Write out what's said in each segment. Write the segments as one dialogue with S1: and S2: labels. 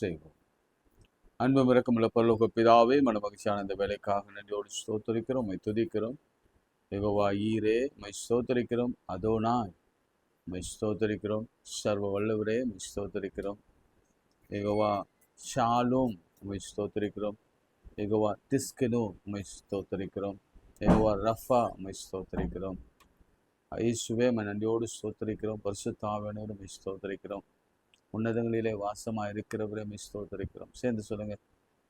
S1: செய்வோம். அன்பும் இரக்கமுள்ள பரலோக பிதாவே, மகிழ்ச்சியான இந்த வேலைக்காக நன்றியோடு ஸ்தோத்தரிக்கிறோம், உம்மை துதிக்கிறோம். யெகோவா ஈரே, உம்மை ஸ்தோத்தரிக்கிறோம். அதோனாய் உம்மை ஸ்தோத்தரிக்கிறோம். சர்வ வல்லவரே, உம்மை ஸ்தோத்தரிக்கிறோம். யெகோவா ஷாலோம், உம்மை ஸ்தோத்தரிக்கிறோம். யெகோவா திஸ்கெனு, உம்மை ஸ்தோத்தரிக்கிறோம். யெகோவா ரஃபா, உம்மை ஸ்தோத்தரிக்கிறோம். இயேசுவே, உம்மை நன்றியோடு ஸ்தோத்தரிக்கிறோம். பரிசுத்த ஆவியானவரே, உம்மை ஸ்தோத்தரிக்கிறோம். உன்னதங்களிலே வாசமாக இருக்கிறவரே, உம்மை ஸ்தோத்தரிக்கிறோம். சேர்ந்து சொல்லுங்க.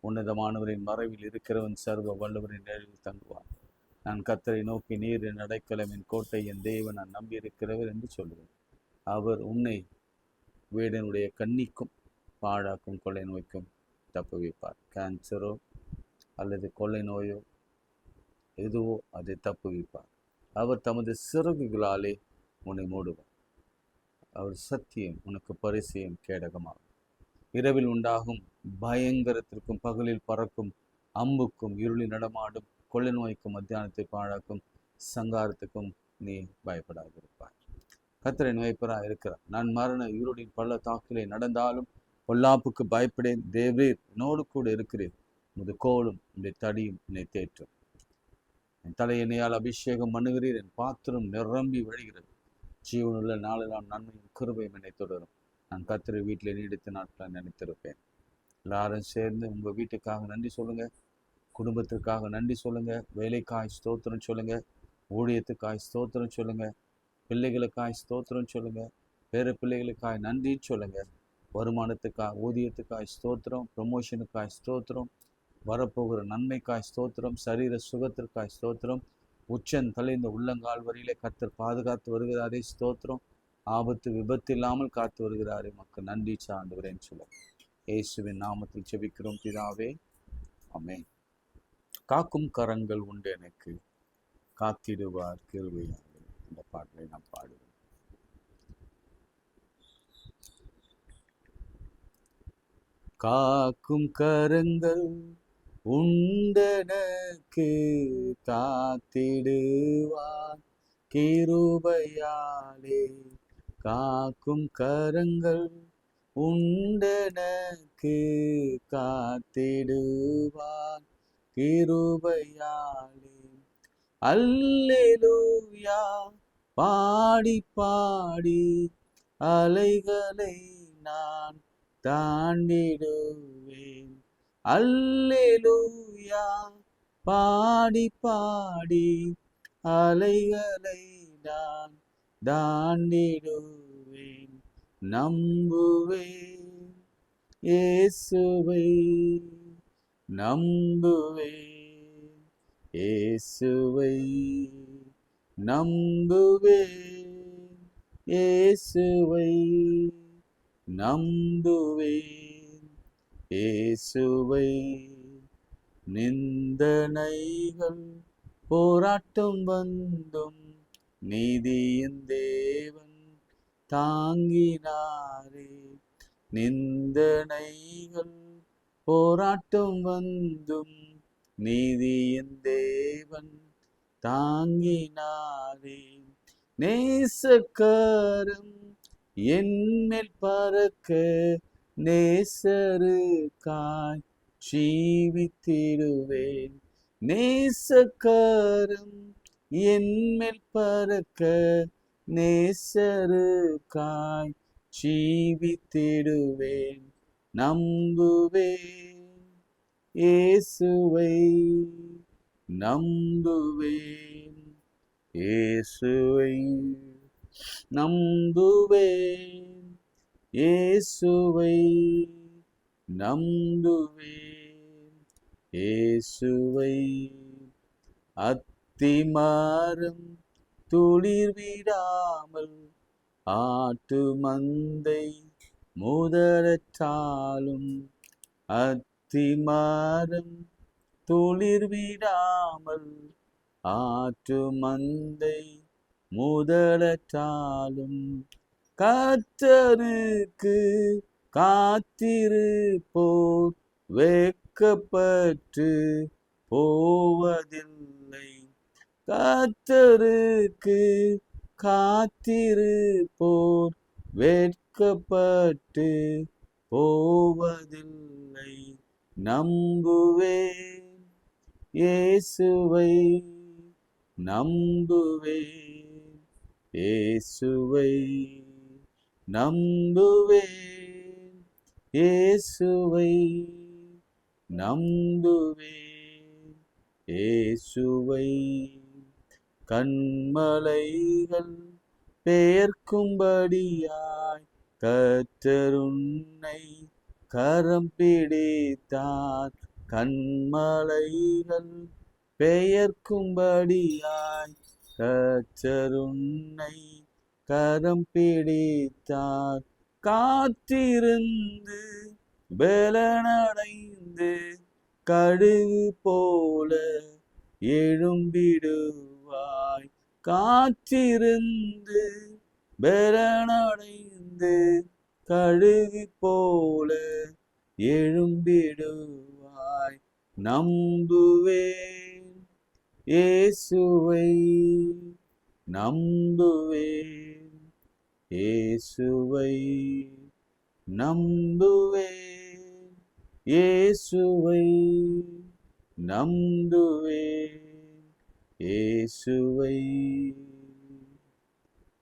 S1: உன்னதமானவரின் மறைவில் இருக்கிறவன் சர்வ வல்லவரின் நிழலில் தங்குவான். நான் கர்த்தரை நோக்கி, நீர் என் அடைக்கலம், என் கோட்டை, என் தேவன், நான் நம்பி இருக்கிறவர் என்று சொல்லுவேன். அவர் உன்னை வேடனுடைய கண்ணிக்கும் பாழாக்கும் கொள்ளை நோய்க்கும் தப்புவிப்பார். கேன்சரோ அல்லது கொள்ளை நோயோ எதுவோ அதை தப்புவிப்பார். அவர் தமது சிறகுகளாலே உன்னை மூடுவார். அவர் சத்தியம் உனக்கு பரிசையும் கேடகமாகும். இரவில் உண்டாகும் பயங்கரத்திற்கும் பகலில் பறக்கும் அம்புக்கும் இருளில் நடமாடும் கொள்ளை நோய்க்கும் மத்தியானத்தை பாழாக்கும் சங்காரத்துக்கும் நீ பயப்படாதிருப்பாய். கர்த்தர் நோய்ப்பராக இருக்கிறார். நான் மரண இருளின் பள்ளத்தாக்கிலே நடந்தாலும் பொல்லாப்புக்கு பயப்படேன். தேவரீர் என்னோடு கூட இருக்கிறேன். உமது கோலும் உடைய தடியும் என்னை தேற்றும். என் தலையணையால் அபிஷேகம் பண்ணுகிறீர். என் பாத்திரம் நிரம்பி வழிகிறது. ஜீவனுள்ள நாளெல்லாம் நன்மையும் கிருபையும் என்னை தொடரும். நான் கர்த்தரை வீட்டில் நீடித்த நாட்களை நினைத்திருப்பேன். எல்லாரும் சேர்ந்து உங்கள் வீட்டுக்காக நன்றி சொல்லுங்க, குடும்பத்திற்காக நன்றி சொல்லுங்க, வேலைக்காய் ஸ்தோத்திரம் சொல்லுங்க, ஊழியத்துக்காய் ஸ்தோத்திரம் சொல்லுங்க, பிள்ளைகளுக்காய் ஸ்தோத்திரம் சொல்லுங்க, பேர பிள்ளைகளுக்காய் நன்றி சொல்லுங்க, வருமானத்துக்காய் ஊதியத்துக்காய் ஸ்தோத்திரம், ப்ரமோஷனுக்காய் ஸ்தோத்திரம், வரப்போகிற நன்மைக்காய் ஸ்தோத்திரம், சரீர சுகத்திற்காய் ஸ்தோத்திரம், உச்சன் தலைந்த உள்ளங்கால் வரையிலே கர்த்தர் பாதுகாத்து வருகிறாரே ஸ்தோத்திரம், ஆபத்து விபத்து இல்லாமல் காத்து வருகிறாரே மக்கள் நன்றி சார்ந்தவரேன்னு சொல்லுங்க. இயேசுவின் நாமத்தில் ஜெபிக்கிறோம் பிதாவே, ஆமென். காக்கும் கரங்கள் உண்டு எனக்கு, காத்திடுவார் கிருபையாலே. இந்த பாட்டை நாம் பாடுவோம். காக்கும் கரங்கள் உண்டெனக்கு, காத்திடுவார் கிருபையாலே. காக்கும் கரங்கள் உண்டெனக்கு, காத்திடுவார் கிருபையாலே. அல்லேலூயா பாடி பாடி அலைகளை நான் தாண்டிடுவேன். அல்லேலூயா பாடி பாடி அலைகளை நான் தாண்டிடுவேன். நம்புவேன் இயேசுவை, நம்புவேன் இயேசுவை, நம்புவேன் இயேசுவை, நம்புவேன் இயேசுவை. நிந்தனைகள் போராட்டம் வந்தும் நீதியின் தேவன் தாங்கினாரே. நிந்தனைகள் போராட்டம் வந்தும் நீதியின் தேவன் தாங்கினாரே. நேசக்கரம் என்மேல் பறக்க, நேசருக்காய் ஜீவித்திடுவேன். நேசக்கரம் என்மேல் பறக்க, நேசருக்காய் ஜீவித்திடுவேன். நம்புவேன் இயேசுவை, நம்புவேன் இயேசுவை, நம்புவேன் இயேசுவை, நம்புவேன் இயேசுவை. அத்திமரம் துளிர் விடாமல், ஆட்டு மந்தை முதலற்றாலும், அத்திமரம் துளிர் விடாமல், ஆட்டு மந்தை முதலற்றாலும், கர்த்தருக்கு காத்திருப்போர் வெட்கப்பட்டு போவதில்லை. கர்த்தருக்கு காத்திருப்போர் வெட்கப்பட்டு போவதில்லை. நம்புவேன் இயேசுவை, நம்புவேன் இயேசுவை, நம்புவேன் இயேசுவை, நம்புவேன் இயேசுவை. கண்மலைகள் பெயர்க்கும்படியாய் கர்த்தர் உன்னை கரம் பிடித்தார். கண்மலைகள் பெயர்க்கும்படியாய் கர்த்தர் உன்னை கரம் பிடித்தார். காத்திருந்து பலனடைந்து கடுகு போல எழும்பிடுவாய். காத்திருந்து பலனடைந்து கடுகு போல எழும்பிடுவாய். நம்புவேன் இயேசுவை, நம்புவேன் இயேசுவை, நம்புவேன் இயேசுவை, நம்புவேன் இயேசுவை.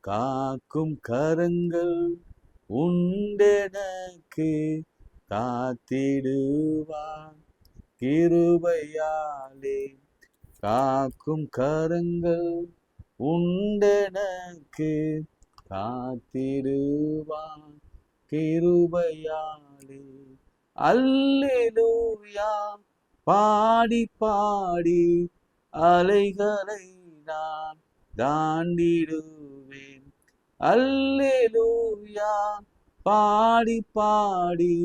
S1: காக்கும் கரங்கள் உண்டெனக்கு காத்திடுவான் கிருபையாலே. காக்கும் கரங்கள் உண்டெனக்கு காத்திடுவான் கிருபையாலே. அல்லேலூயா பாடி பாடி அலைகளை நான் தாண்டிடுவேன். அல்லேலூயா பாடி பாடி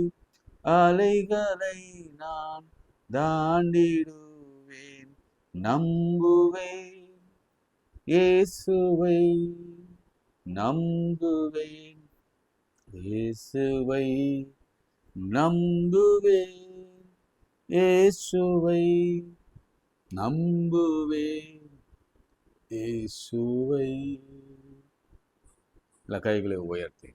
S1: அலைகளை நான் தாண்டிடுவேன். நம்புவேன் இயேசுவை, நம்புவேன் இயேசுவை, நம்புவேன் இயேசுவை, நம்புவேன் இயேசுவை. இல்ல கைகளை உயர்த்தி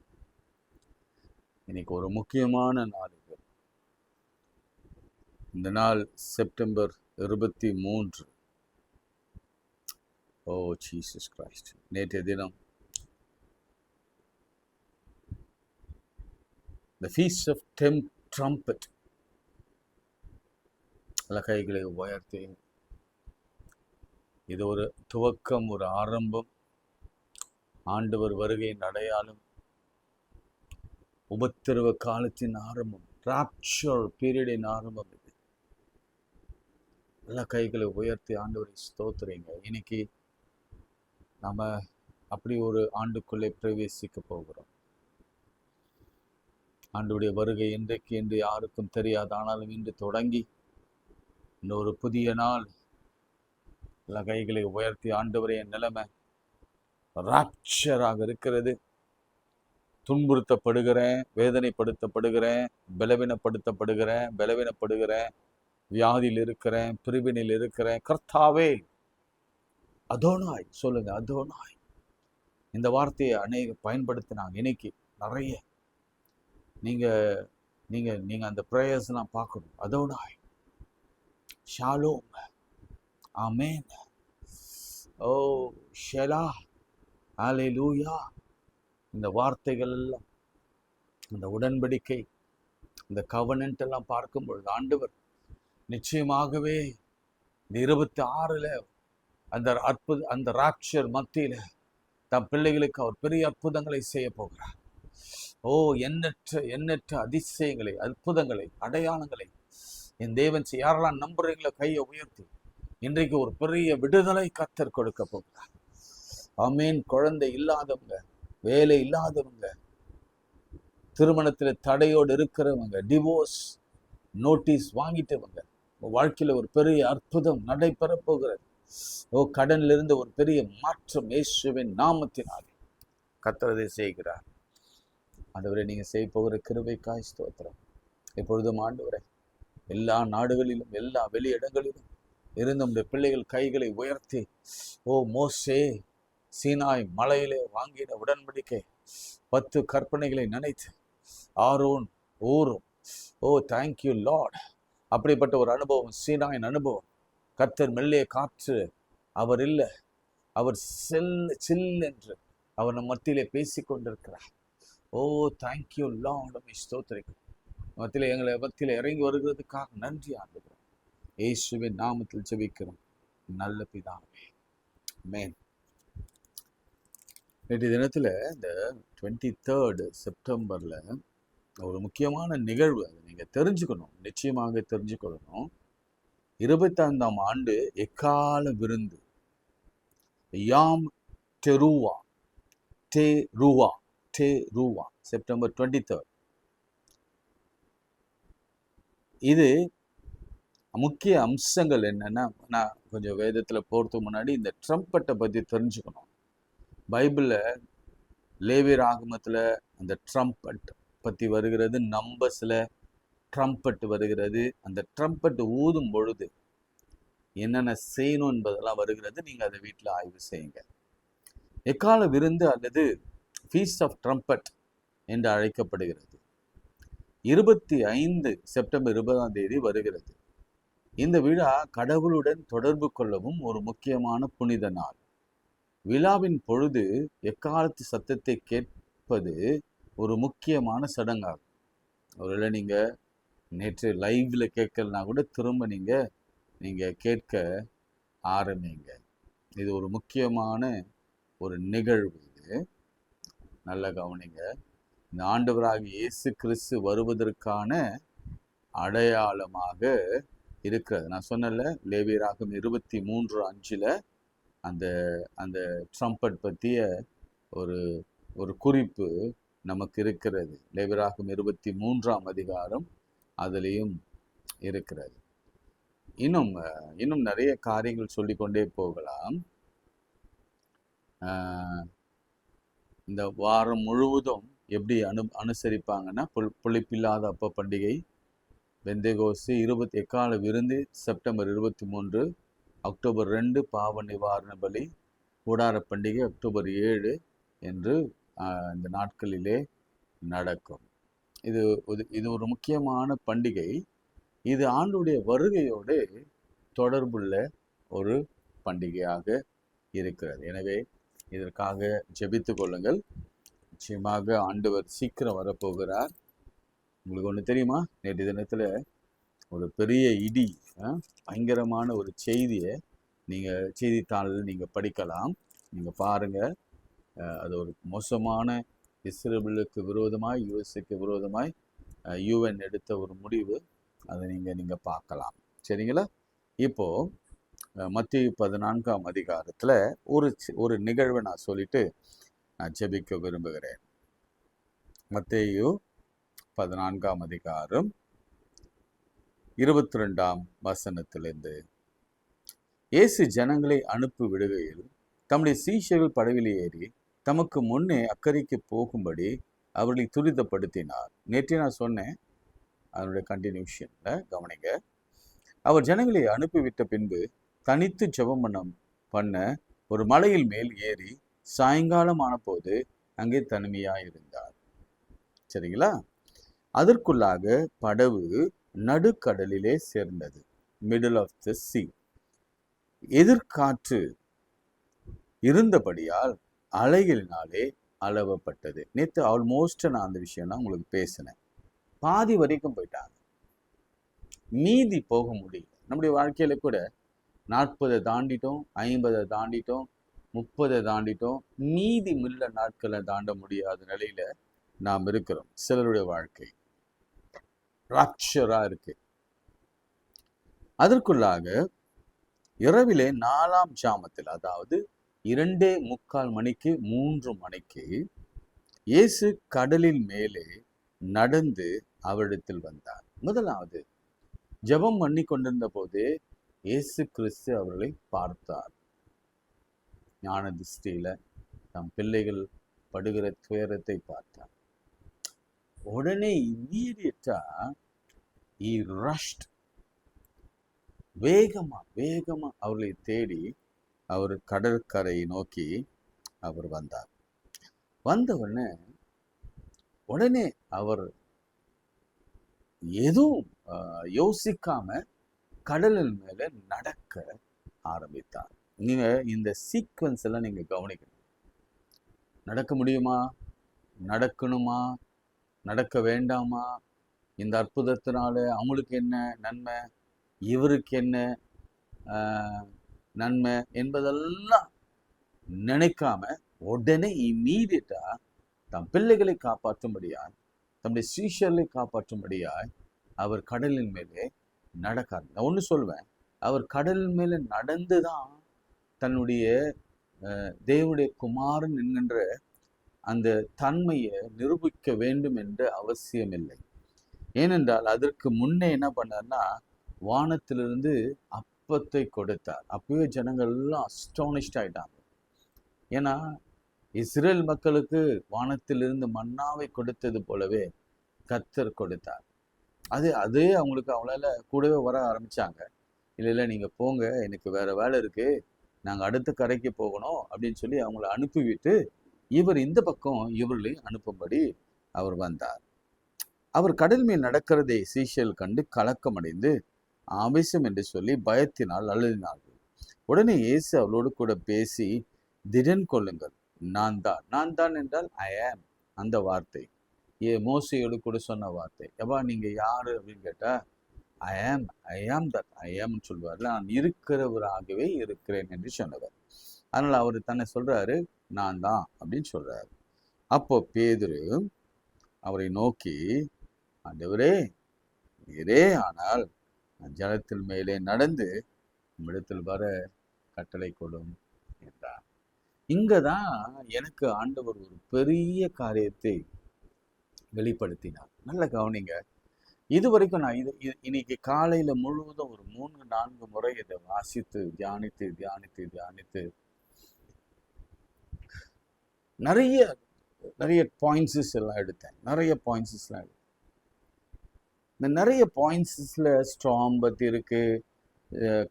S1: இன்னைக்கு ஒரு முக்கியமான நாள். இந்த நாள் செப்டம்பர் 23. ஓ ஜீசஸ் கிரைஸ்ட். நேற்றைய தினம் the feast of trumpet. எல்லா கைகளை உயர்த்தி இது ஒரு துவக்கம், ஒரு ஆரம்பம், ஆண்டவர் வருகையின் அடையாளம், உபத்திரவ காலத்தின் ஆரம்பம், ராப்சர் பீரியடின் ஆரம்பம். இது எல்லா கைகளை உயர்த்தி ஆண்டவரை ஸ்தோத்திரங்க. இன்னைக்கு நம்ம அப்படி ஒரு ஆண்டுக்குள்ளே பிரவேசிக்க போகிறோம். ஆண்டவருடைய வருகை இன்றைக்கு என்று யாருக்கும் தெரியாது. ஆனாலும் இன்று தொடங்கி இன்னொரு புதிய நாள். எல்லா கைகளை உயர்த்தி ஆண்டவரே, என் நிலைமை ராப்சராக இருக்கிறது. துன்புறுத்தப்படுகிறேன், வேதனைப்படுத்தப்படுகிறேன், பலவீனப்படுகிறேன், வியாதியில் இருக்கிறேன், பிரிவினில் இருக்கிறேன். கர்த்தாவே, அதோனாய் சொல்லுங்க, அதோனாய். இந்த வார்த்தையை அநேக பயன்படுத்தினாங்க. இன்னைக்கு நிறைய நீங்க நீங்க நீங்க அந்த ப்ரேயர்ஸ்லாம் பார்க்கணும். அதோனாய், ஷாலோம், ஆமென், ஓ ஷெலா, ஹல்லேலூயா. இந்த வார்த்தைகள் எல்லாம், இந்த உடன்படிக்கை, இந்த கவனன்ட் எல்லாம் பார்க்கும் பொழுது ஆண்டவர் நிச்சயமாகவே இந்த 26 அந்த ராப்சர் மத்தியில தம் பிள்ளைகளுக்கு அவர் பெரிய அற்புதங்களை செய்ய போகிறார். ஓ எண்ணற்ற அதிசயங்களை, அற்புதங்களை, அடையாளங்களை என் தேவன் யாரெல்லாம் நம்புறீங்களோ கையை உயர்த்தி இன்றைக்கு ஒரு பெரிய விடுதலை கர்த்தர் கொடுக்க போகிறார். ஆமென். குழந்தை இல்லாதவங்க, வேலை இல்லாதவங்க, திருமணத்தில் தடையோடு இருக்கிறவங்க, டிவோர்ஸ் நோட்டீஸ் வாங்கிட்டவங்க, வாழ்க்கையில ஒரு பெரிய அற்புதம் நடைபெற போகிறது. ஓ கடனில் இருந்து ஒரு பெரிய மாற்றம் இயேசுவின் நாமத்தினாலே கர்த்தர் அதை செய்கிறார். ஆண்டவரே, நீங்க செய்ய போகிற கிருபைக்காய் ஸ்தோத்திரம். எப்பொழுதும் ஆண்டவரே, எல்லா நாடுகளிலும் எல்லா வெளியிடங்களிலும் இருந்து நம்முடைய பிள்ளைகள் கைகளை உயர்த்தி, ஓ மோசே சீனாய் மலையிலே வாங்கின உடன்படிக்கை 10 கற்பனைகளை நினைத்து, ஆரோன் ஊறும். ஓ தேங்க்யூ லார்ட். அப்படிப்பட்ட ஒரு அனுபவம், சீனாயின் அனுபவம். கர்த்தர் மெல்லிய காற்று, அவர் இல்லை, அவர் சில் என்று அவர் நம் மத்தியிலே பேசி கொண்டிருக்கிறார். ஓ தேங்க்யூ லார்ட், ஸ்தோத்திரிக்கிறோம். மத்தியில எங்களை மத்தியில இறங்கி வருகிறதுக்காக நன்றி ஆண்டுகிறோம். இயேசுவின் நாமத்தில் ஜெபிக்கிறோம் நல்ல பிதாவே, ஆமென். நேற்று தினத்துல இந்த 23rd செப்டம்பர்ல ஒரு முக்கியமான நிகழ்வு, அதை நீங்க தெரிஞ்சுக்கணும், நிச்சயமாக தெரிஞ்சுக்கொள்ளணும். 25ஆம் ஆண்டு எக்கால விருந்து, யாம் டெருவா டெருவா செப்டம்பர் 23rd. இது முக்கிய அம்சங்கள் என்னன்னா, நான் கொஞ்சம் வேதத்துல போறதுக்கு முன்னாடி இந்த ட்ரம்பட்டை பத்தி தெரிஞ்சுக்கணும். பைபிள்ல லேவியர் ஆகமத்துல அந்த ட்ரம்பட் பத்தி வருகிறது, நம்பர்ஸ்ல ட்ரம்பட் வருகிறது. அந்த ட்ரம்பட் ஊதும் பொழுது என்னென்ன செய்யணும் என்பதெல்லாம் வருகிறது. நீங்க அதை வீட்டில் ஆய்வு செய்யுங்க. எக்கால விருந்து அல்லது ஃபீஸ்ட் ஆஃப் ட்ரம்பட் என்று அழைக்கப்படுகிறது. 25 செப்டம்பர் 20 வருகிறது. இந்த விழா கடவுளுடன் தொடர்பு கொள்ளவும் ஒரு முக்கியமான புனித நாள். விழாவின் பொழுது எக்காலத்து சத்தத்தை கேட்பது ஒரு முக்கியமான சடங்காகும். ஒருவேளை நீங்க நேற்று லைவ்ல கேட்கலனா கூட திரும்ப நீங்க கேட்க ஆரம்பிங்க. இது ஒரு முக்கியமான ஒரு நிகழ்வு. இது நல்ல கவனிங்க. இந்த ஆண்டவராகிய இயேசு கிறிஸ்து வருவதற்கான அடையாளமாக இருக்கிறது. நான் சொன்னல, லேவியராகமம் 23:5 அந்த அந்த ட்ரம்பட் பற்றிய ஒரு குறிப்பு நமக்கு இருக்கிறது. லேவியராகமம் 23ஆம் அதிகாரம் அதுலேயும் இருக்கிறது. இன்னும் நிறைய காரியங்கள் சொல்லிக்கொண்டே போகலாம். இந்த வாரம் முழுவதும் எப்படி அனுசரிப்பாங்கன்னா, புளிப்பில்லாத அப்ப பண்டிகை, பெந்தேகோஸ்து, எக்கால விருந்து செப்டம்பர் 23, அக்டோபர் 2 பாவ நிவாரண பலி, கூடார பண்டிகை அக்டோபர் 7 என்று இந்த நாட்களிலே நடக்கும். இது ஒரு முக்கியமான பண்டிகை. இது ஆண்டுடைய வருகையோடு தொடர்புள்ள ஒரு பண்டிகையாக இருக்கிறது. எனவே இதற்காக ஜெபித்து கொள்ளுங்கள். நிச்சயமாக ஆண்டவர் சீக்கிரம் வரப்போகிறார். உங்களுக்கு ஒன்று தெரியுமா? நேற்று தினத்தில் ஒரு பெரிய இடி, பயங்கரமான ஒரு செய்தியை நீங்கள் செய்தித்தாளில் நீங்கள் படிக்கலாம். நீங்கள் பாருங்கள். அது ஒரு மோசமான இஸ்ரேலுக்கு விரோதமாய், யுஎஸ்க்கு விரோதமாய் யூஎன் எடுத்த ஒரு முடிவு. அதை நீங்கள் பார்க்கலாம். சரிங்களா? இப்போது மத்தேயு 14ஆம் அதிகாரத்தில் ஒரு நிகழ்வை நான் சொல்லிட்டு நான் ஜெபிக்க விரும்புகிறேன். மத்தேயு 14ஆம் அதிகாரம் 22ஆம் வசனத்திலிருந்து. இயேசு ஜனங்களை அனுப்பி விடுகையில் தம்முடைய சீஷர்கள் படவில் ஏறி தமக்கு முன்னே அக்கறைக்கு போகும்படி அவர்களை துரிதப்படுத்தினார். நேற்றே நான் சொன்னேன், அதனுடைய கண்டினியூஷன்ல கவனிங்க. அவர் ஜனங்களை அனுப்பிவிட்ட பின்பு தனித்து ஜெபம் பண்ண ஒரு மலையில் மேல் ஏறி சாயங்காலம் ஆன போது அங்கே தனிமையாயிருந்தார். சரிங்களா? அதற்குள்ளாக படவு நடுக்கடலிலே சேர்ந்தது, மிடில் ஆஃப் த சி. எதிர்காற்று இருந்தபடியால் அலைகளினாலே அளவப்பட்டது. நேற்று ஆல்மோஸ்ட் நான் அந்த விஷயம்லாம் உங்களுக்கு பேசினேன். பாதி வரைக்கும் போயிட்டாங்க, மீதி போக முடியல. நம்முடைய வாழ்க்கையில கூட 40 தாண்டிட்டோம், 50 தாண்டிட்டோம், 30 தாண்டிட்டோம், மீதி மில்ல நாட்களை தாண்ட முடியாத நிலையில நாம் இருக்கிறோம். சிலருடைய வாழ்க்கை ராட்சரா இருக்கு. அதற்குள்ளாக இரவிலே 4ஆம் ஜாமத்தில், அதாவது 2:45 மணிக்கு 3 மணிக்கு இயேசு கடலின் மேலே நடந்து அவரிடத்தில் வந்தார். முதலாவது ஜெபம் பண்ணி கொண்டிருந்த போது இயேசு கிறிஸ்து அவர்களை பார்த்தார். ஞான திருஷ்டியில தம் பிள்ளைகள் படுகிற துயரத்தை பார்த்தார். உடனே இம்மீடியட்டா he rushed, வேகமா அவர்களை தேடி அவர் கடற்கரையை நோக்கி அவர் வந்தார். வந்தவுடனே அவர் எதுவும் யோசிக்காம கடலின் மேல நடக்க ஆரம்பித்தார். நீங்க இந்த சீக்வன்ஸ் எல்லாம் நீங்க கவனிக்கணும். நடக்க முடியுமா? நடக்கணுமா? நடக்க வேண்டாமா? இந்த அற்புதத்தினால அவங்களுக்கு என்ன நன்மை, இவருக்கு என்ன நன்மை என்பதெல்லாம் நினைக்காம உடனே இம்மீடியட்டா தம் பிள்ளைகளை காப்பாற்றும்படியாய், தம்முடைய சீஷர்களை காப்பாற்றும்படியாய் அவர் கடலின் மேலே நடக்கார். நான் ஒன்று சொல்வேன், அவர் கடலின் மேலே நடந்துதான் தன்னுடைய தேவனுடைய குமாரன் என்கின்ற அந்த தன்மையை நிரூபிக்க வேண்டும் என்று அவசியம் இல்லை. ஏனென்றால் அதற்கு முன்னே என்ன பண்ணார்னா, வானத்திலிருந்து அப்பத்தை கொடுத்தார். அப்பவே ஜனங்கள் எல்லாம் அஸ்டானிஷ்ட் ஆயிட்டாங்க. ஏன்னா இஸ்ரேல் மக்களுக்கு வானத்திலிருந்து மன்னாவை கொடுத்தது போலவே கர்த்தர் கொடுத்தார். அதே அவங்களுக்கு அவங்களால கூடவே வர ஆரம்பிச்சாங்க. இல்லை நீங்கள் போங்க, எனக்கு வேற வேலை இருக்கு, நாங்கள் அடுத்த கரைக்கு போகணும் அப்படின்னு சொல்லி அவங்கள அனுப்பிவிட்டு இவர் இந்த பக்கம் இவர்களையும் அனுப்பும்படி அவர் வந்தார். அவர் கடல் மேல் நடக்கிறதை சீஷல் கண்டு கலக்கமடைந்து ஆவேசம் என்று சொல்லி பயத்தினால் அழுதினார்கள். உடனே இயேசு அவளோடு கூட பேசி, திடன் கொள்ளுங்கள், நான் தான் என்றால் ஐ ஆம், அந்த வார்த்தை மோசையோடு கூட சொன்ன வார்த்தை. எப்பா நீங்க யாரு அப்படின்னு கேட்டா, ஐ ஆம் தட் ஐ ஆம்னு சொல்வார்ல, நான் இருக்கிறவராகவே இருக்கிறேன் என்று சொன்னவர். அதனால அவர் தன்னை சொல்றாரு, நான் தான் அப்படின்னு சொல்றாரு. அப்போ பேதுரு அவரை நோக்கி, ஆண்டவரே நீரே ஆனால் ஜலத்தில் மேலே நடந்து நம்மிடத்தில் வர கட்டளை கொடும் என்றார். இங்கதான் எனக்கு ஆண்டவர் ஒரு பெரிய காரியத்தை வெளிப்படுத்தினார். நல்ல கவனிங்க. இது வரைக்கும் நான் இன்னைக்கு காலையில முழுவதும் ஒரு 3-4 முறை இதை வாசித்து தியானித்து நிறைய பாயிண்ட்ஸஸ் எல்லாம் எடுத்தேன். இந்த நிறைய பாயிண்ட்ஸஸ்ல ஸ்ட்ராம் பத்தி இருக்கு,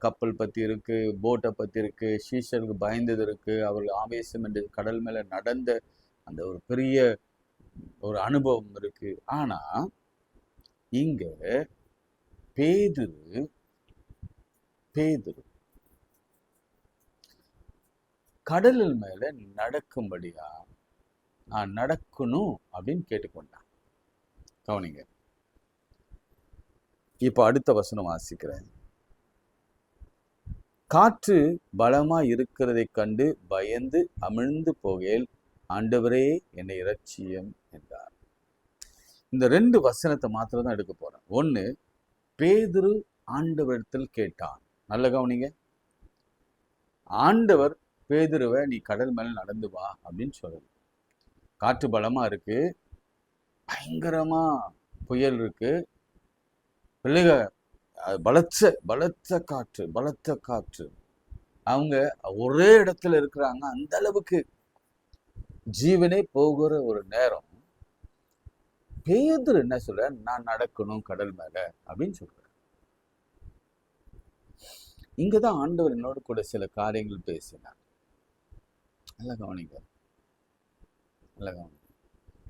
S1: கப்பல் பத்தி இருக்கு, போட்டை பத்தி இருக்கு, சீஷருக்கு பயந்தது இருக்கு, அவர்கள் ஆவேசம் என்று கடல் மேல நடந்த அந்த ஒரு பெரிய ஒரு அனுபவம் இருக்கு. ஆனா இங்க பேதுரு கடலில் மேல நடக்கும்படியா நான் நடக்கணும் அப்படின்னு கேட்டுக்கொண்டான். கவனிங்க, இப்ப அடுத்த வசனம் வாசிக்கிறேன். காற்று பலமா இருக்கிறதை கண்டு பயந்து அமிழ்ந்து போகையில், ஆண்டவரே என்னை இரட்சியம் என்றார். இந்த 2 வசனத்தை மாத்திரம் தான் எடுக்க போறேன். 1, பேதுரு ஆண்டவரிடத்தில் கேட்டான். நல்ல கவனிங்க, ஆண்டவர் பேதுருவை நீ கடல் மேல நடந்து வா அப்படின்னு சொல்லுது. காற்று பலமா இருக்கு, பயங்கரமா புயல் இருக்கு, பிள்ளைக பலத்த காற்று, அவங்க ஒரே இடத்துல இருக்கிறாங்க. அந்த அளவுக்கு ஜீவனே போகிற ஒரு நேரம். பேதுரு என்ன சொல்ற, நான் நடக்கணும் கடல் மேல அப்படின்னு சொல்ற. இங்கதான் ஆண்டவர் என்னோட கூட சில காரியங்கள் பேசினார். நல்ல கவனிங்க.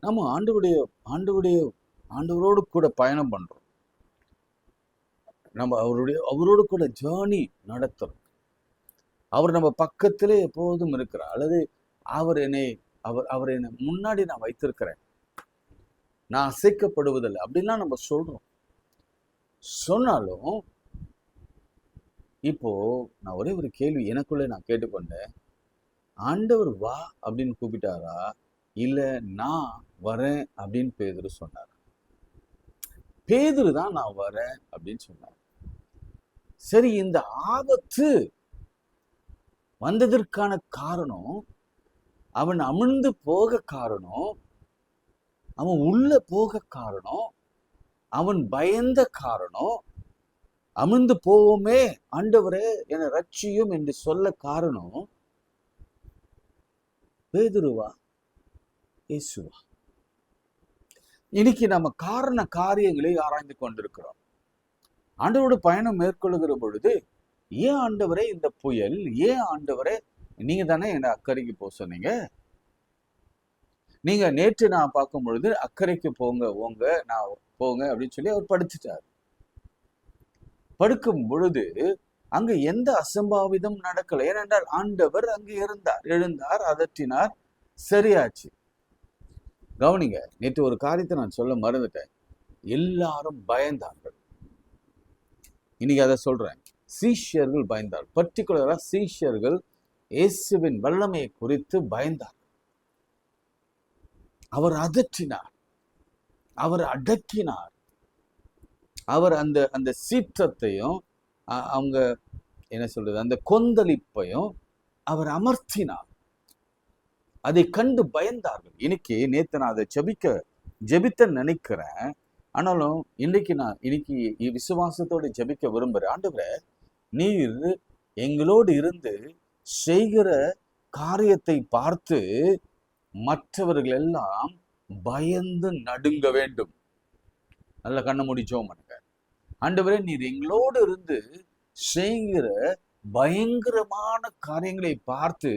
S1: நம்ம ஆண்டவரோடு கூட பயணம் பண்றோம். நம்ம அவரோடு கூட ஜேர்னி நடத்துறோம். அவர் நம்ம பக்கத்திலே எப்போதும் இருக்கிறார். அல்லது அவர் என்னை முன்னாடி நான் வைத்திருக்கிறேன், நான் அசைக்கப்படுவதில்லை அப்படின்லாம் நம்ம சொல்றோம். சொன்னாலும் இப்போ நான் ஒரே ஒரு கேள்வி எனக்குள்ளே நான் கேட்டுக்கொண்டேன். ஆண்டவர் வா அப்படின்னு கூப்பிட்டாரா, இல்ல நான் வரேன் அப்படின்னு பேதுரு சொன்னார்? பேதுரு தான் நான் வரேன் அப்படின்னு சொன்னார். சரி, இந்த ஆபத்து வந்ததற்கான காரணம், அவன் அமிழ்ந்து போக காரணம், அவன் உள்ள போக காரணம், அவன் பயந்த காரணம், அமிழ்ந்து போவோமே ஆண்டவரே என்னை ரட்சியும் என்று சொல்ல காரணம் பேதுருவா இயேசுவா? இன்னைக்கு நம்ம காரியங்களை ஆராய்ந்து கொண்டிருக்கிறோம். ஆண்டவரோட பயணம் மேற்கொள்ளுகிற பொழுது, ஏன் ஆண்டவரே இந்த புயல், ஏன் ஆண்டவரே நீங்க தானே என்னை அக்கறைக்கு போக சொன்னீங்க, நீங்க நேற்று நான் பார்க்கும் பொழுது அக்கறைக்கு போங்க நான் போங்க அப்படின்னு சொல்லி அவர் படுத்துட்டார். படுக்கும் பொழுது அங்கு எந்த அசம்பாவிதம் நடக்கல. ஏனென்றால் ஆண்டவர் அங்கு எழுந்தார், அதற்றினார், சரியாச்சு. கவனிங்க, நேற்று ஒரு காரியத்தை நான் சொல்ல மறந்துட்டேன். எல்லாரும் பயந்தார்கள். இன்னைக்கு அதை சொல்றேன். சீஷர்கள் பயந்தார். பர்டிகுலரா சீஷர்கள் இயேசுவின் வல்லமையை குறித்து பயந்தார். அவர் அதற்றினார், அவர் அடக்கினார், அவர் அந்த அந்த சீற்றத்தையும் அவங்க என்ன சொல்றது அந்த கொந்தளிப்பையும் அவர் அமர்த்தினார். அதை கண்டு பயந்தார்கள். இன்னைக்கு நேத்து நான் அதை ஜெபித்த நினைக்கிறேன். ஆனாலும் இன்னைக்கு விசுவாசத்தோடு ஜெபிக்க விரும்புறேன். ஆண்டவரே, நீர் எங்களோடு இருந்து செய்கிற காரியத்தை பார்த்து மற்றவர்கள் எல்லாம் பயந்து நடுங்க வேண்டும். நல்ல கண்ண முடிச்சோம் பண்ணுங்க. ஆண்டவரே, நீர் எங்களோடு இருந்து செய்கிற பயங்கரமான காரியங்களை பார்த்து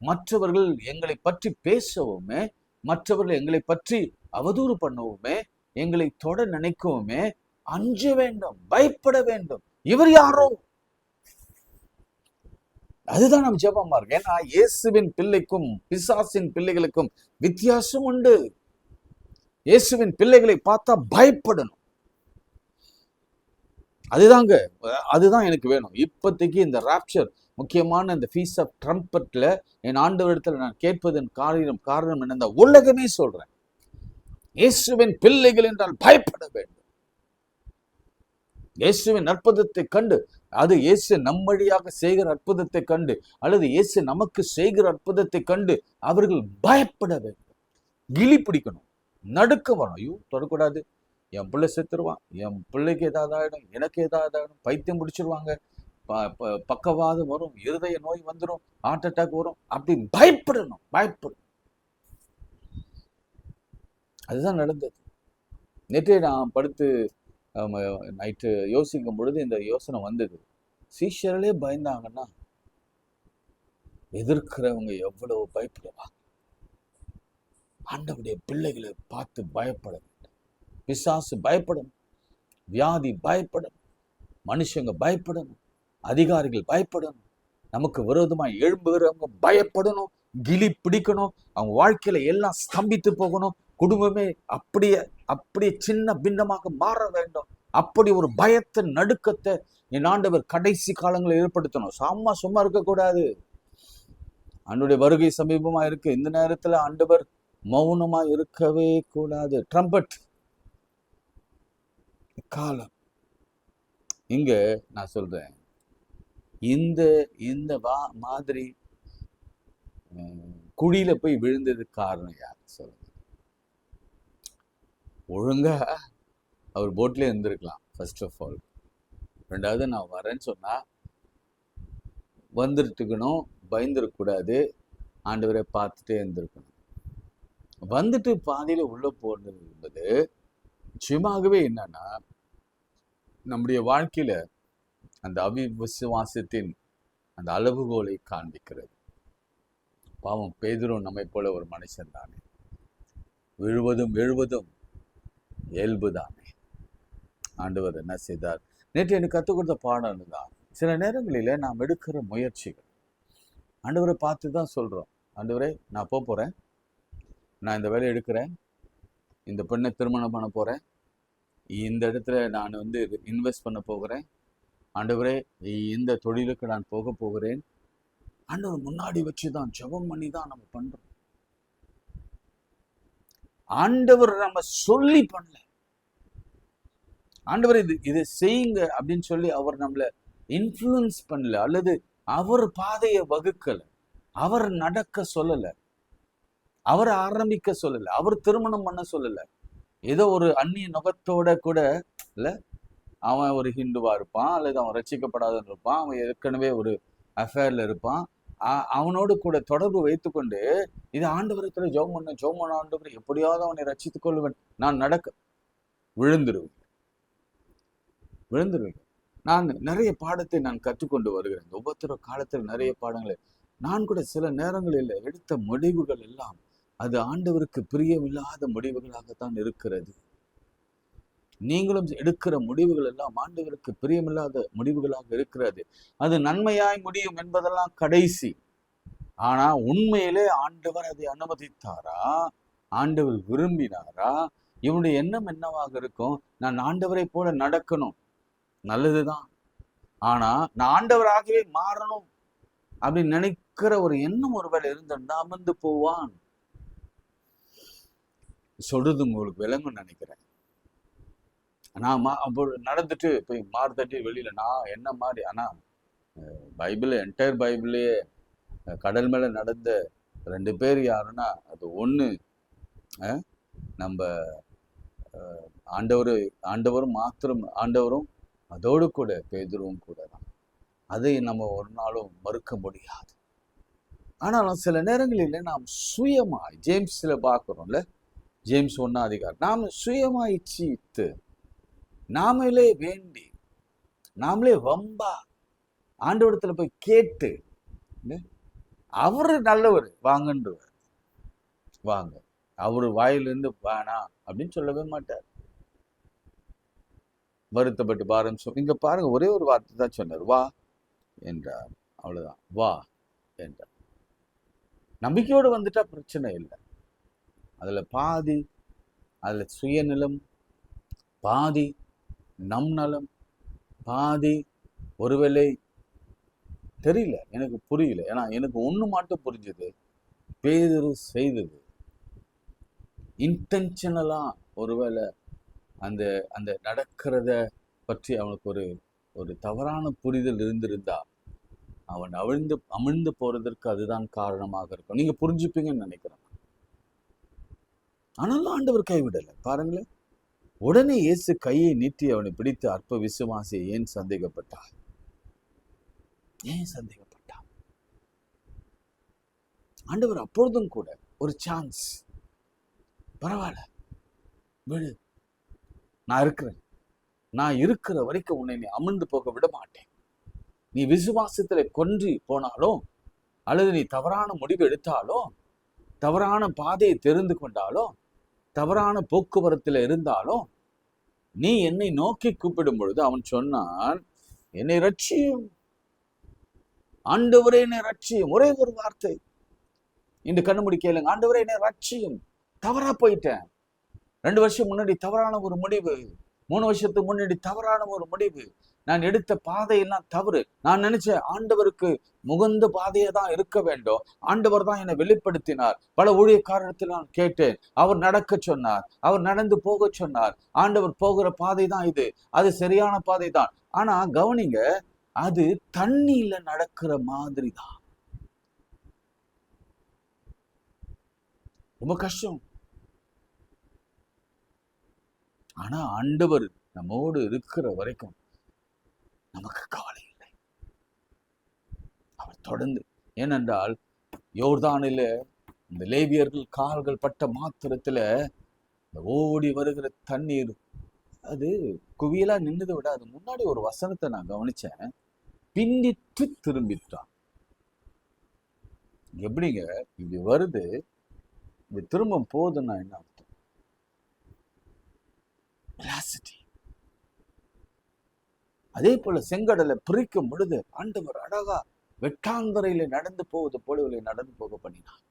S1: மற்றவர்கள் எங்களை பற்றி பேசவுமே, மற்றவர்கள் எங்களை பற்றி அவதூறு பண்ணவுமே, எங்களை தொட நினைக்கவுமே அஞ்ச வேண்டும், பயப்பட வேண்டும். இவர் யாரோ? அதுதான் நம்ம ஜெபமா இருக்கு. ஏன்னா இயேசுவின் பிள்ளைக்கும் பிசாசின் பிள்ளைகளுக்கும் வித்தியாசம் உண்டு. இயேசுவின் பிள்ளைகளை பார்த்தா பயப்படணும். அதுதான் எனக்கு வேணும். இப்போதைக்கு இந்த ராப்சர் முக்கியமான இந்த ஃபீஸ் ஆஃப் ட்ரம்பட்ல என் ஆண்டவரிடத்துல நான் கேட்பதன் காரணம் என்ன? உலகமே சொல்றேன், இயேசுவின் பிள்ளைகள் என்றால் பயப்பட வேண்டும். இயேசுவின் அற்புதத்தை கண்டு, அது இயேசு நம்மழியாக செய்கிற அற்புதத்தை கண்டு, அல்லது இயேசு நமக்கு செய்கிற அற்புதத்தை கண்டு அவர்கள் பயப்பட வேண்டும். கிளி பிடிக்கணும், நடுக்க வரும். ஐயோ, தொடக்கூடாது, என் பிள்ளை செத்துருவான், என் பிள்ளைக்கு ஏதாவது ஆகிடும், எனக்கு ஏதாவது ஆகிடும், பைத்தியம் பிடிச்சிருவாங்க, பக்கவாதம் வரும், இருதய நோய் வந்துடும், ஹார்ட் அட்டாக் வரும், அப்படி பயப்படணும். அதுதான் நடந்தது. நேற்றே நான் படுத்து நைட்டு யோசிக்கும் பொழுது இந்த யோசனை வந்தது. சீஷர்களே பயந்தாங்கன்னா எதிர்க்கிறவங்க எவ்வளவு பயப்படுவாங்க. ஆண்டவருடைய பிள்ளைகளை பார்த்து பயப்பட வேண்டும். பிசாசு பயப்படணும், வியாதி பயப்படணும், மனுஷங்க பயப்படணும், அதிகாரிகள் பயப்படணும், நமக்கு விரோதமாக எழும்புகிறவங்க பயப்படணும், கிளி பிடிக்கணும், அவங்க வாழ்க்கையில எல்லாம் ஸ்தம்பித்து போகணும், குடும்பமே அப்படியே சின்ன பின்னமாக மாற வேண்டும். அப்படி ஒரு பயத்தை, நடுக்கத்தை என் ஆண்டவர் கடைசி காலங்களில் ஏற்படுத்தணும். சும்மா இருக்கக்கூடாது. ஆண்டவருடைய வருகை சமீபமா இருக்கு. இந்த நேரத்துல ஆண்டவர் மௌனமா இருக்கவே கூடாது. ட்ரம்பட் காலம். இங்க நான் சொல்றேன், இந்த மாதிரி குழியில போய் விழுந்ததுக்கு காரணம் யார் சொல்லுங்க? ஒழுங்கா அவர் போட்ல இருந்திருக்கலாம். First of all. ரெண்டாவது, நான் வரேன்னு சொன்னா வந்துருக்கணும், பயந்துருக்கூடாது, ஆண்டவரை பார்த்துட்டே இருந்திருக்கணும். வந்துட்டு பாதியில உள்ள போறது என்பது நிச்சயமாகவே என்னன்னா, நம்முடைய வாழ்க்கையில அந்த அவிசுவாசத்தின் அந்த அளவுகோலை காண்பிக்கிறது. பாவம், பேதுரு நம்மை போல ஒரு மனுஷன் தானே, விழுவதும் இயல்புதானே. ஆண்டவர் என்ன செய்தார்? நேற்று எனக்கு கற்றுக் கொடுத்த பாடம் தான். சில நேரங்களில நாம் எடுக்கிற முயற்சிகள் ஆண்டவரை பார்த்து தான் சொல்றோம். ஆண்டவரே, நான் போறேன், நான் இந்த வேலையை எடுக்கிறேன், இந்த பெண்ணை திருமணம் பண்ண போறேன், இந்த இடத்துல நான் இன்வெஸ்ட் பண்ண போகிறேன், ஆண்டவரே இந்த தொழிலுக்கு நான் போக போகிறேன். ஆண்டவர் முன்னாடி வச்சுதான் ஜெபம் பண்ணி தான் நம்ம பண்றோம். ஆண்டவர் நம்ம சொல்லி பண்ணல. ஆண்டவர் இதை செய்யுங்க அப்படின்னு சொல்லி அவர் நம்மளை இன்ஃப்ளூயன்ஸ் பண்ணல, அல்லது அவர் பாதையை வகுக்கல, அவர் நடக்க சொல்லல, அவர் ஆரம்பிக்க சொல்லல, அவர் திருமணம் பண்ண சொல்லல. ஏதோ ஒரு அந்நிய நுகத்தோட கூட இல்ல, அவன் ஒரு ஹிந்துவா இருப்பான், அல்லது அவன் ரட்சிக்கப்படாதவன் இருப்பான், அவன் ஏற்கனவே ஒரு அஃபேர்ல இருப்பான், அவனோடு கூட தொடர்பு வைத்துக்கொண்டு இது ஆண்டவரத்துல ஜெபம் பண்ண ஆண்டவர் எப்படியாவது அவனை ரட்சித்துக் கொள்ளுவேன், நான் நடக்க விழுந்துருவேன். நான் நிறைய பாடத்தை நான் கற்றுக்கொண்டு வருகிறேன். ஒவ்வொருத்தர காலத்தில் நிறைய பாடங்களை நான் கூட சில நேரங்களில் எடுத்த முடிவுகள் எல்லாம் அது ஆண்டவருக்கு பிரியமில்லாத முடிவுகளாகத்தான் இருக்கிறது. நீங்களும் எடுக்கிற முடிவுகள் எல்லாம் ஆண்டவருக்கு பிரியமில்லாத முடிவுகளாக இருக்கிறது. அது நன்மையாய் முடியும் என்பதெல்லாம் கடைசி. ஆனா உண்மையிலே ஆண்டவர் அதை அனுமதித்தாரா? ஆண்டவர் விரும்பினாரா? இவனுடைய எண்ணம் என்னவாக இருக்கும்? நான் ஆண்டவரை போல நடக்கணும், நல்லதுதான். ஆனா நான் ஆண்டவராகவே மாறணும் அப்படின்னு நினைக்கிற ஒரு எண்ணம் ஒருவேளை இருந்திருந்தா அமர்ந்து போவான். சொல்றது உங்களுக்கு விளங்கும் நினைக்கிறேன். நான் அப்போ நடந்துட்டு போய் மார்த்தட்டி வெளியில நான் என்ன மாதிரி. ஆனா பைபிள் என்டையர் பைபிளையே கடல் மேல நடந்த 2 பேர் யாருன்னா அது ஒண்ணு நம்ம ஆண்டவரும் மாத்திரம், ஆண்டவரும் அதோடு கூட பேதுருவும் கூட தான். அதை நம்ம ஒரு நாளும் மறுக்க முடியாது. ஆனாலும் சில நேரங்களில் நாம் சுயமாய், ஜேம்ஸ்ல பார்க்கிறோம்ல, ஜேம்ஸ் 1ஆம் அதிகாரம், நாம் சுயமாய் இச்சித்து நாமளே வேண்டி நாமளே வம்பா ஆண்டவரிடத்துல போய் கேட்டு அவரு நல்லவர் வாங்கன்றவர், வாங்க, அவரு வாயிலிருந்து வேணா அப்படின்னு சொல்லவே மாட்டார். வருத்தப்பட்டு பாரம் இங்க பாருங்க, ஒரே ஒரு வார்த்தை தான் சொன்னார், வா என்றார். அவ்வளவுதான், வா என்றார். நம்பிக்கையோடு வந்துட்டா பிரச்சனை இல்லை. அதுல பாதி அதுல சுயநலம், பாதி நம் நலம், பாதி ஒருவேளை தெரியல, எனக்கு புரியல. ஏன்னா எனக்கு ஒண்ணு மட்டும் புரிஞ்சது, பேதுரு செய்தது இன்டென்ஷனலா ஒருவேளை அந்த அந்த நடக்கிறத பற்றி அவனுக்கு ஒரு தவறான புரிதல் இருந்திருந்தா அவன் அமிழ்ந்து போறதற்கு அதுதான் காரணமாக இருக்கும். நீங்க புரிஞ்சுப்பீங்கன்னு நினைக்கிறேன். ஆனாலும் ஆண்டவர் கைவிடல. பாருங்களேன், உடனே இயேசு கையை நீட்டி அவனை பிடித்து, அற்ப விசுவாசி, ஏன் சந்தேகப்பட்டார்? ஏன் சந்தேகப்பட்டார்? ஆண்டவர் அப்பொழுதும் கூட ஒரு சான்ஸ், பரவாயில்ல விடு, நான் இருக்கிற வரைக்கும் உன்னை நீ அமிழ்ந்து போக விட மாட்டேன். நீ விசுவாசத்துல கொன்றி போனாலும், அல்லது நீ தவறான முடிவு எடுத்தாலும், தவறான பாதையை தெரிந்து கொண்டாலும், தவறான போக்குவரத்துல இருந்தாலும், நீ என்னை நோக்கி கூப்பிடும் பொழுது, அவன் சொன்னான், என்னை ரட்சியும் ஆண்டவரே, என்னை ரட்சியும். ஒரே ஒரு வார்த்தை, இந்த கண்ணுமுடி கேளுங்க, ஆண்டவரே என்னை ரட்சியும். தவறா போயிட்டேன். 2 வருஷம் முன்னாடி தவறான ஒரு முடிவு, 3 வருஷத்துக்கு முன்னாடி தவறான ஒரு முடிவு, நான் எடுத்த பாதையெல்லாம் தவறு. நான் நினைச்சேன் ஆண்டவருக்கு முகந்த பாதையை தான் இருக்க வேண்டும். ஆண்டவர் தான் என்னை வெளிப்படுத்தினார். பல ஊழியக்காரத்தில் நான் கேட்டேன், அவர் நடக்க சொன்னார், அவர் நடந்து போக சொன்னார். ஆண்டவர் போகிற பாதை தான் இது, அது சரியான பாதை தான். ஆனா கவனிங்க, அது தண்ணியில நடக்கிற மாதிரி தான். ரொம்ப கஷ்டம். ஆனா ஆண்டவர் நம்மோடு இருக்கிற வரைக்கும் நமக்கு கவலை இல்லை. அவர் தொடர்ந்து, ஏனென்றால் யோர்தானில இந்த லேவியர்கள் கால்கள் பட்ட மாத்திரத்துல ஓடி வருகிற தண்ணீர் அது குவியலா நின்றதை விட, அது முன்னாடி ஒரு வசனத்தை நான் கவனிச்சேன், பின்னிட்டு திரும்பிட்டான். எப்படிங்க இப்படி வருது, இது திரும்ப போகுதுன்னா என்ன அர்த்தம்? அதே போல செங்கடலை பிரிக்கும் பொழுது ஆண்டவர் அழகா வெட்டாந்தரையில நடந்து போவது போல நடந்து போக பண்ணினார்.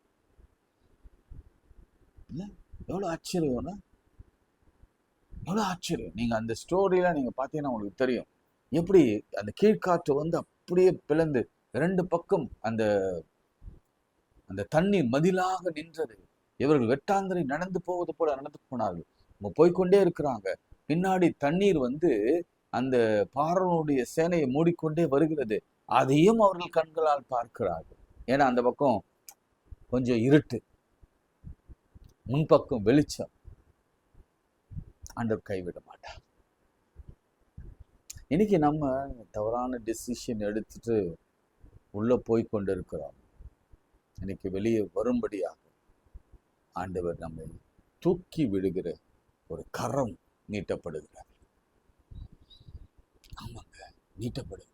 S1: எவ்வளவு ஆச்சரியம், எவ்வளவு ஆச்சரியம். நீங்க அந்த ஸ்டோரியில நீங்க பாத்தீங்கன்னா உங்களுக்கு தெரியும், எப்படி அந்த கீழ்காற்று வந்து அப்படியே பிளந்து 2 பக்கம் அந்த அந்த தண்ணீர் மதிலாக நின்றது. இவர்கள் வெட்டாந்தரை நடந்து போவது போல நடந்து போனார்கள். அவங்க போய்கொண்டே இருக்கிறாங்க. பின்னாடி தண்ணீர் வந்து அந்த பார்வோனுடைய சேனையை மூடிக்கொண்டே வருகிறது. அதையும் அவர்கள் கண்களால் பார்க்கிறார்கள். ஏன்னா அந்த பக்கம் கொஞ்சம் இருட்டு, முன்பக்கம் வெளிச்சம். ஆண்டவர் கைவிட மாட்டார். இன்னைக்கு நம்ம தவறான டெசிஷன் எடுத்துட்டு உள்ள போய் கொண்டு இருக்கிறோம். இன்னைக்கு வெளியே வரும்படியாக ஆண்டவர் நம்மை தூக்கி விடுகிற ஒரு கரம் நீட்டப்படுகிறார். ஆமாங்க, நீட்டப்படுகிறார்.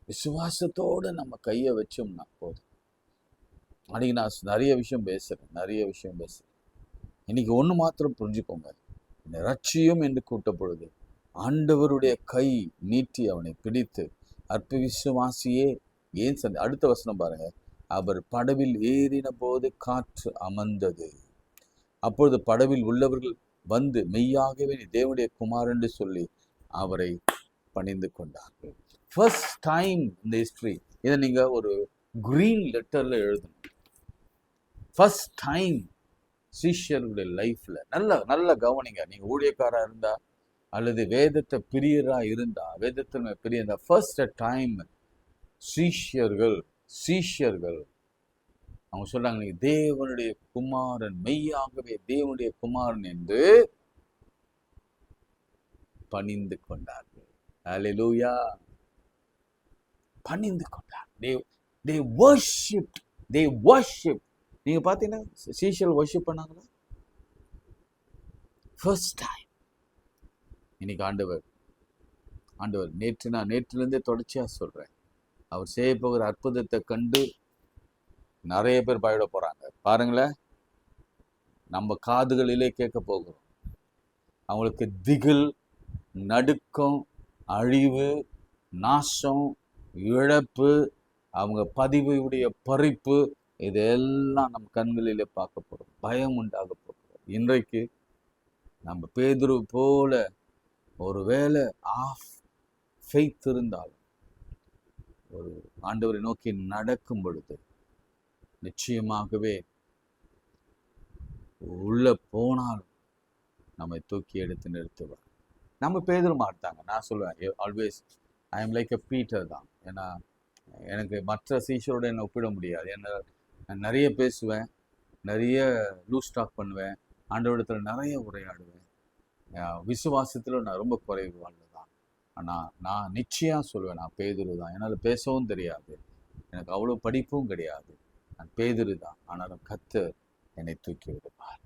S1: விசுவாசத்தோடு நம்ம கையை வச்சோம்னா போதும். அன்னைக்கு நான் நிறைய விஷயம் பேசுறேன். இன்னைக்கு ஒண்ணு மாத்திரம் புரிஞ்சுக்கோங்க. இந்த ரட்சியம் என்று கூட்ட பொழுது ஆண்டவருடைய கை நீட்டி அவனை பிடித்து, அற்ப விசுவாசியே ஏன் அடுத்த வசனம் பாருங்க. அவர் படவில் ஏறின போது காற்று அமர்ந்தது. அப்பொழுது படவில் உள்ளவர்கள் வந்து மெய்யாகவே நீ தேவனுடைய குமாரன் என்று சொல்லி அவரை பணிந்து கொண்டார்கள். ஃபர்ஸ்ட் டைம் இந்த ஹிஸ்டரி. இதை நீங்க ஒரு கிரீன் லெட்டர்ல எழுதணும். ஃபர்ஸ்ட் டைம் சீஷர்களுடைய லைஃப்ல நல்ல கவனிங்க. நீங்க ஊழியக்காரா இருந்தா அல்லது வேதத்தை பிரியரா இருந்தா, வேதத்தை பிரியந்தா, ஃபர்ஸ்ட் டைம் சீஷர்கள் அவங்க சொல்றாங்க, நீ தேவனுடைய குமாரன், மெய்யாகவே தேவனுடைய குமாரன் என்று பணிந்து கொண்டார்கள். ஹல்லேலூயா. பணிந்து கொண்டார்கள். they worshiped. நீங்க பாத்தீங்கன்னா சீஷர்கள் வர்ஷிப் பண்ணாங்களா? First time. இன்னைக்கு ஆண்டவர் நேற்றிலிருந்தே தொடர்ச்சியா சொல்றேன், அவர் செய்ய போகிற அற்புதத்தை கண்டு நிறைய பேர் பயப்பட போறாங்க. பாருங்களேன், நம்ம காதுகளிலே கேட்க போகிறோம். அவங்களுக்கு திகில், நடுக்கம், அழிவு, நாசம், இழப்பு, அவங்க பதிவுடைய பறிப்பு, இதெல்லாம் நம்ம கண்களிலே பார்க்க போறோம். பயம் உண்டாக போகிறோம். இன்றைக்கு நம்ம பேதுரு போல ஒருவேளை ஆஃப் ஃபெய்த் இருந்தாலும், ஒரு ஆண்டவரை நோக்கி நடக்கும் பொழுது நிச்சயமாகவே உள்ள போனாலும் நம்மை தூக்கி எடுத்து நிறுத்துவார். நம்ம பேதுரு மாட்டாங்க. நான் சொல்லுவேன், always I am like a Peter தான். ஏன்னா எனக்கு மற்ற சீஷரோட என்னை ஒப்பிட முடியாது. நான் நிறைய பேசுவேன், நிறைய லூஸ் டாக் பண்ணுவேன், ஆண்டவரிடத்தில் நிறைய உரையாடுவேன். விசுவாசத்தில் நான் ரொம்ப குறைவானது தான். ஆனால் நான் நிச்சயம் சொல்லுவேன், நான் பேதுரு தான். என்னால் பேசவும் தெரியாது, எனக்கு அவ்வளோ படிப்பும் கிடையாது. நான் பேதுரு தான். ஆனாலும் கர்த்தர் என்னை தூக்கி விடுவார்.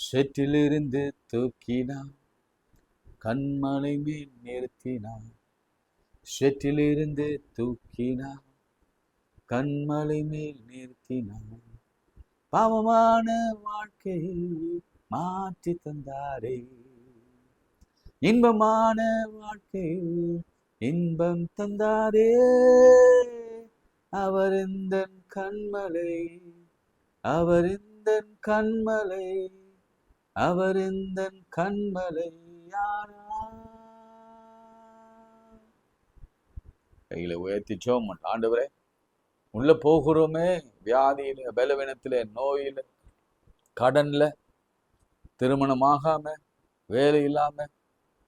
S1: சேற்றிலிருந்து தூக்கினான், கண்மலை மேல் நிறுத்தினான். சேற்றிலிருந்து தூக்கினான், கண்மலை மேல் நிறுத்தினான். பாவமான வாழ்க்கையை மாற்றி தந்தாரே, இன்பமான வாழ்க்கையில் இன்பம் தந்தாரே. அவர் இந்த கண்மலை, அவர் இந்த கண்மலை, அவர் இந்த கண்மலை. கையில உயர்த்தி ஜெபம் பண்ணு. ஆண்டவரே, உள்ள போகிறோமே, வியாதியில, பலவீனத்தில, நோயில, கடன்ல, திருமணமாகாம, வேலை இல்லாம,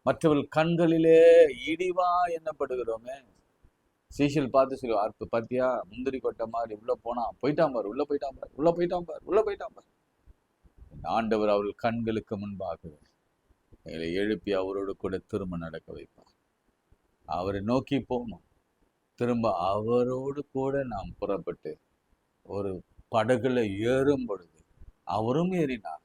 S1: மற்றவர்கள் கண்களிலே இடிவா எண்ணப்படுகிறோமே. சீஷல் பார்த்து சொல்லுவார், பாத்தியா முந்திரி கொட்டை மாதிரி உள்ள போயிட்டான் பாரு, உள்ள போயிட்டான் பாரு. ஆண்டவர் அவர்கள் கண்களுக்கு முன்பாகவே எங்களை எழுப்பி அவரோடு கூட திரும்ப நடக்க வைப்பார். அவரை நோக்கி போனோம். திரும்ப அவரோடு கூட நாம் புறப்பட்டு ஒரு படகுல ஏறும் பொழுது அவரும் ஏறினார்,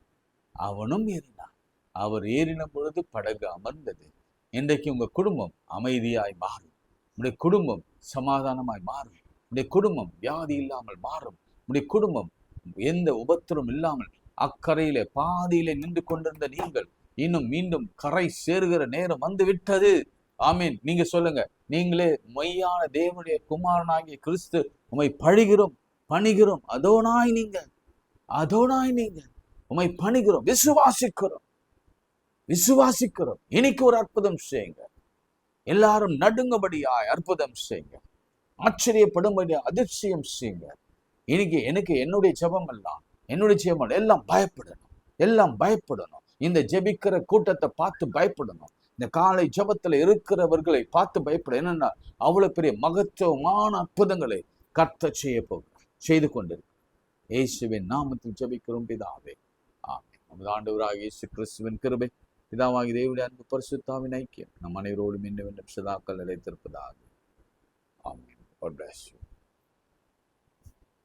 S1: அவனும் ஏறினார். அவர் ஏறின பொழுது படகு அமர்ந்தது. இன்றைக்கு உங்க குடும்பம் அமைதியாய் மாறும். உடைய குடும்பம் சமாதானமாய் மாறும். உடைய குடும்பம் வியாதி இல்லாமல் மாறும். உடைய குடும்பம் எந்த உபத்திரம் இல்லாமல், அக்கறையில பாதியில நின்று கொண்டிருந்த நீங்கள் இன்னும் மீண்டும் கரை சேருகிற நேரம் வந்து விட்டது. ஆமீன். நீங்க சொல்லுங்க, நீங்களே மெய்யான தேவனுடைய குமாரனாகிய கிறிஸ்து உம்மை பணிகிறோம். அதோனாய் நீங்க உம்மை பணிகிறோம், விசுவாசிக்கிறோம். இன்னைக்கு ஒரு அற்புதம் செய்யுங்க. எல்லாரும் நடுங்கபடியாய் அற்புதம் செய்யுங்க. ஆச்சரியப்படும்படியா அதிர்ச்சியம் செய்யுங்க. இன்னைக்கு எனக்கு என்னுடைய ஜெபம் எல்லாம் பயப்படணும். இந்த ஜெபிக்கிற கூட்டத்தை பார்த்து பயப்படணும். இந்த காலை ஜெபத்துல இருக்கிறவர்களை பார்த்து பயப்படும். என்னன்னா, அவ்வளவு பெரிய மகத்துவமான அற்புதங்களை கர்த்தர் செய்து கொண்டிருக்கிறார். இயேசுவின் நாமத்தில் ஜெபிக்கிறோம் பிதாவே, ஆமென். நமது ஆண்டவராகிய இயேசு கிறிஸ்துவின் கிருபை, பிதாவாகிய தேவனுடைய அன்பு, பரிசுத்தாவின் ஐக்கியம் நம் அனைவரோடும் இன்னும் சதாக்கள் நிலைத்திருப்பதாக. ஆமென். God bless you.